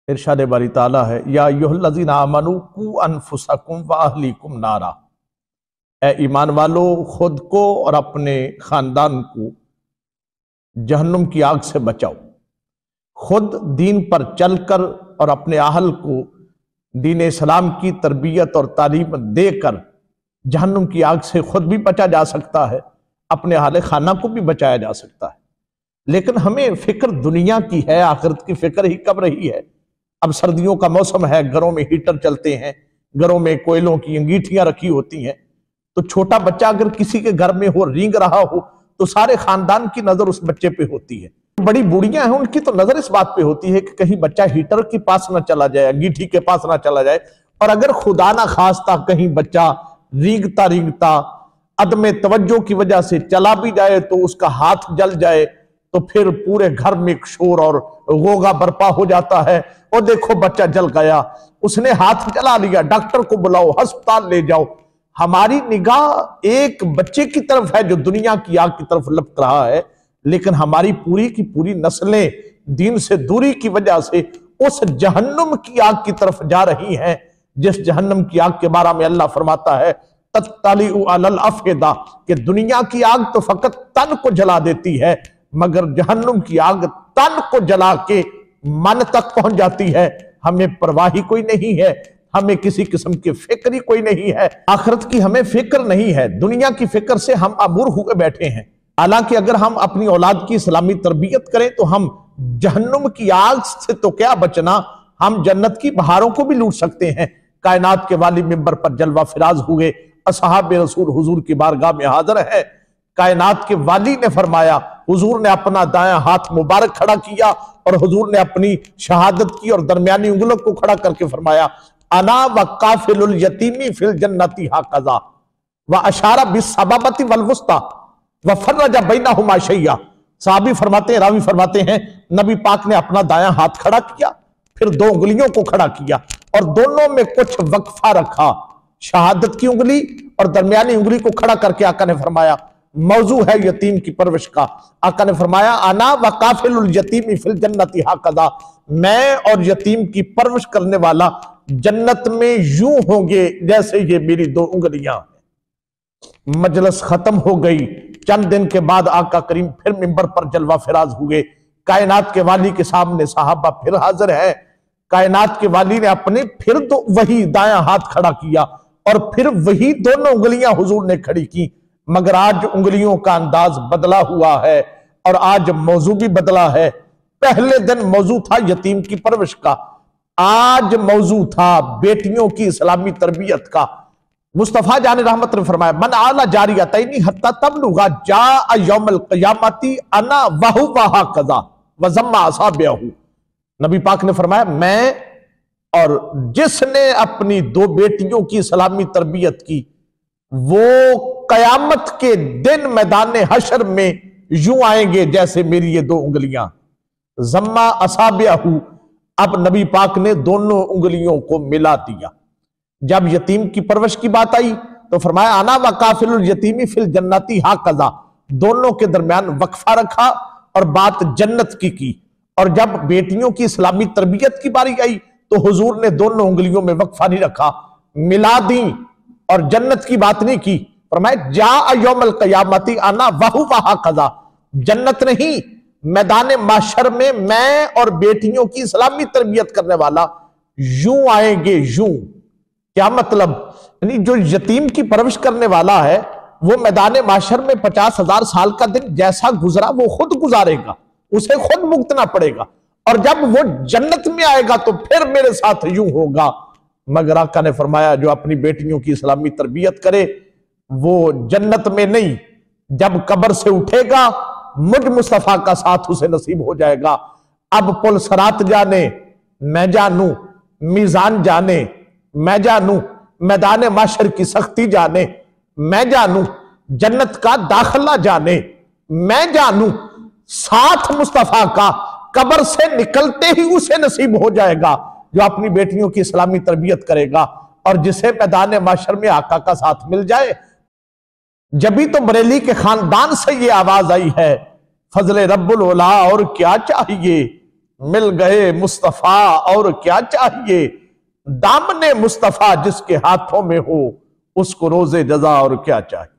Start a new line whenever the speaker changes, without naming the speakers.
इरशाद बारी ताला है, या अय्युहल्लज़ीना आमनू कू अनफुसकुम व अहलीकुम नारा। ए ईमान वालो, खुद को और अपने खानदान को जहन्नुम की आग से बचाओ। खुद दीन पर चलकर और अपने अहल को दीन इस्लाम की तरबियत और तालीम देकर जहन्नुम की आग से खुद भी बचा जा सकता है, अपने अहल खाना को भी बचाया जा सकता है। लेकिन हमें फिक्र दुनिया की है, आखिरत की फिक्र ही कब रही है। अब सर्दियों का मौसम है, घरों में हीटर चलते हैं, घरों में कोयलों की अंगीठियां रखी होती हैं। तो छोटा बच्चा अगर किसी के घर में हो, रींग रहा हो, तो सारे खानदान की नजर उस बच्चे पे होती है। बड़ी बूढ़ियां हैं, उनकी तो नजर इस बात पे होती है कि कहीं बच्चा हीटर के पास ना चला जाए, अंगीठी के पास ना चला जाए। और अगर खुदा ना खास्ता कहीं बच्चा रींगता रींगता अदम तवज्जो की वजह से चला भी जाए तो उसका हाथ जल जाए, तो फिर पूरे घर में एक शोर और गोगा बर्पा हो जाता है। और देखो बच्चा जल गया, उसने हाथ जला लिया, डॉक्टर को बुलाओ, अस्पताल ले जाओ। हमारी निगाह एक बच्चे की तरफ है जो दुनिया की आग की तरफ लपक रहा है, लेकिन हमारी पूरी की पूरी नस्लें दीन से दूरी की वजह से उस जहन्नुम की आग की तरफ जा रही हैं, जिस जहन्नुम की आग के बारे में अल्लाह फरमाता है तत्तलिउ अलल अफिदा, कि दुनिया की आग तो फकत तन को जला देती है, मगर जहन्नुम की आग तन को जला के मन तक पहुंच जाती है। हमें परवाही कोई नहीं है, हमें किसी किस्म की फिक्र ही कोई नहीं है, आखिरत की हमें फिक्र नहीं है। दुनिया की फिक्र से हम अमूर हुए बैठे हैं। हालांकि अगर हम अपनी औलाद की इस्लामी तरबियत करें तो हम जहन्नुम की आग से तो क्या बचना, हम जन्नत की बहारों को भी लूट सकते हैं। कायनात के वाली मिंबर पर जलवा फिराज हुए असहाब रसूल हुजूर की बारगाह में हाजिर है। कायनात के वाली ने फरमाया, हुजूर ने अपना दायां हाथ मुबारक खड़ा किया और हुजूर ने अपनी शहादत की और दरमियानी उंगलियों को खड़ा करके फरमाया, अना व काफिलुल यतीमी फिल जन्नती हाकज़ा व अशारा बिस्सबाबती वल वुस्ता व फर्रजा बैनहुमा शैया। साहबी फरमाते हैं, रावी फरमाते हैं, नबी पाक ने अपना दायां हाथ खड़ा किया, फिर दो उंगलियों को खड़ा किया और दोनों में कुछ वक्फा रखा, शहादत की उंगली और दरमियानी उंगली को खड़ा करके आका ने फरमाया, मौजू है यतीम की परवरिश का। आका ने फरमाया, अना व काफिलुल यतीमी फिल जन्नती हाकज़ा, मैं और यतीम की परवरिश करने वाला जन्नत में यूं होंगे जैसे ये मेरी दो उंगलियां। मजलिस खत्म हो गई। चंद दिन के बाद आका करीम फिर मिंबर पर जलवा फिराज हुए। कायनात के वाली के सामने साहबा फिर हाजिर है। कायनात के वाली ने अपने फिर तो वही दायां हाथ खड़ा किया और फिर वही दोनों उंगलियां हुजूर ने खड़ी की, मगर आज उंगलियों का अंदाज बदला हुआ है और आज मौजू भी बदला है। पहले दिन मौजू था यतीम की परवरिश का, आज मौजू था बेटियों की इस्लामी तरबियत का। मुस्तफा जान रहमत ने फरमाया, मन आला जारियतैनी हत्ता तबलुगा जा यौमल क़ियामती अना वहु वहा कज़ा व ज़म्मा असाबिहु। नबी पाक ने फरमाया, मैं और जिसने अपनी दो बेटियों की इस्लामी तरबियत की, वो कयामत के दिन मैदान हशर में यूं आएंगे जैसे मेरी ये दो उंगलियां। ज़म्मा असाबिहु, अब नबी पाक ने दोनों उंगलियों को मिला दिया। जब यतीम की परवरिश की बात आई तो फरमाया, अना व काफिलुल यतीमी फिल जन्नती हाकज़ा, दोनों के दरमियान वक्फा रखा और बात जन्नत की। और जब बेटियों की इस्लामी तरबियत की बारी आई तो हुजूर ने दोनों उंगलियों में वक्फा नहीं रखा, मिला दी और जन्नत की बात नहीं की। फरमाया, जा यौमल क़ियामती अना वहु वहा कज़ा, जन्नत नहीं, मैदान माशर में मैं और बेटियों की इस्लामी तरबियत करने वाला यूं आएंगे। यूं क्या मतलब, यानी जो यतीम की परवरिश करने वाला है वो मैदान माशर में 50,000 साल का दिन जैसा गुजरा वो खुद गुजारेगा, उसे खुद भुगतना पड़ेगा। और जब वो जन्नत में आएगा तो फिर मेरे साथ यूं होगा। मगर आका ने फरमाया, जो अपनी बेटियों की इस्लामी तरबियत करे वो जन्नत में नहीं, जब कब्र से उठेगा मुझ मुस्तफा का साथ उसे नसीब हो जाएगा। अब पुल सरात जाने मैं जानू, मीजान जाने मैं जानू, मैदान माशर की सख्ती जाने मैं जानू, जन्नत का दाखिला जाने मैं जानू, साथ मुस्तफा का कब्र से निकलते ही उसे नसीब हो जाएगा जो अपनी बेटियों की इस्लामी तरबियत करेगा और जिसे मैदान माशर में आका का साथ मिल जाए। जभी तो बरेली के खानदान से ये आवाज आई है, फजले रब्बुल उला और क्या चाहिए, मिल गए मुस्तफा और क्या चाहिए, दामने मुस्तफा जिसके हाथों में हो उसको रोजे जजा और क्या चाहिए।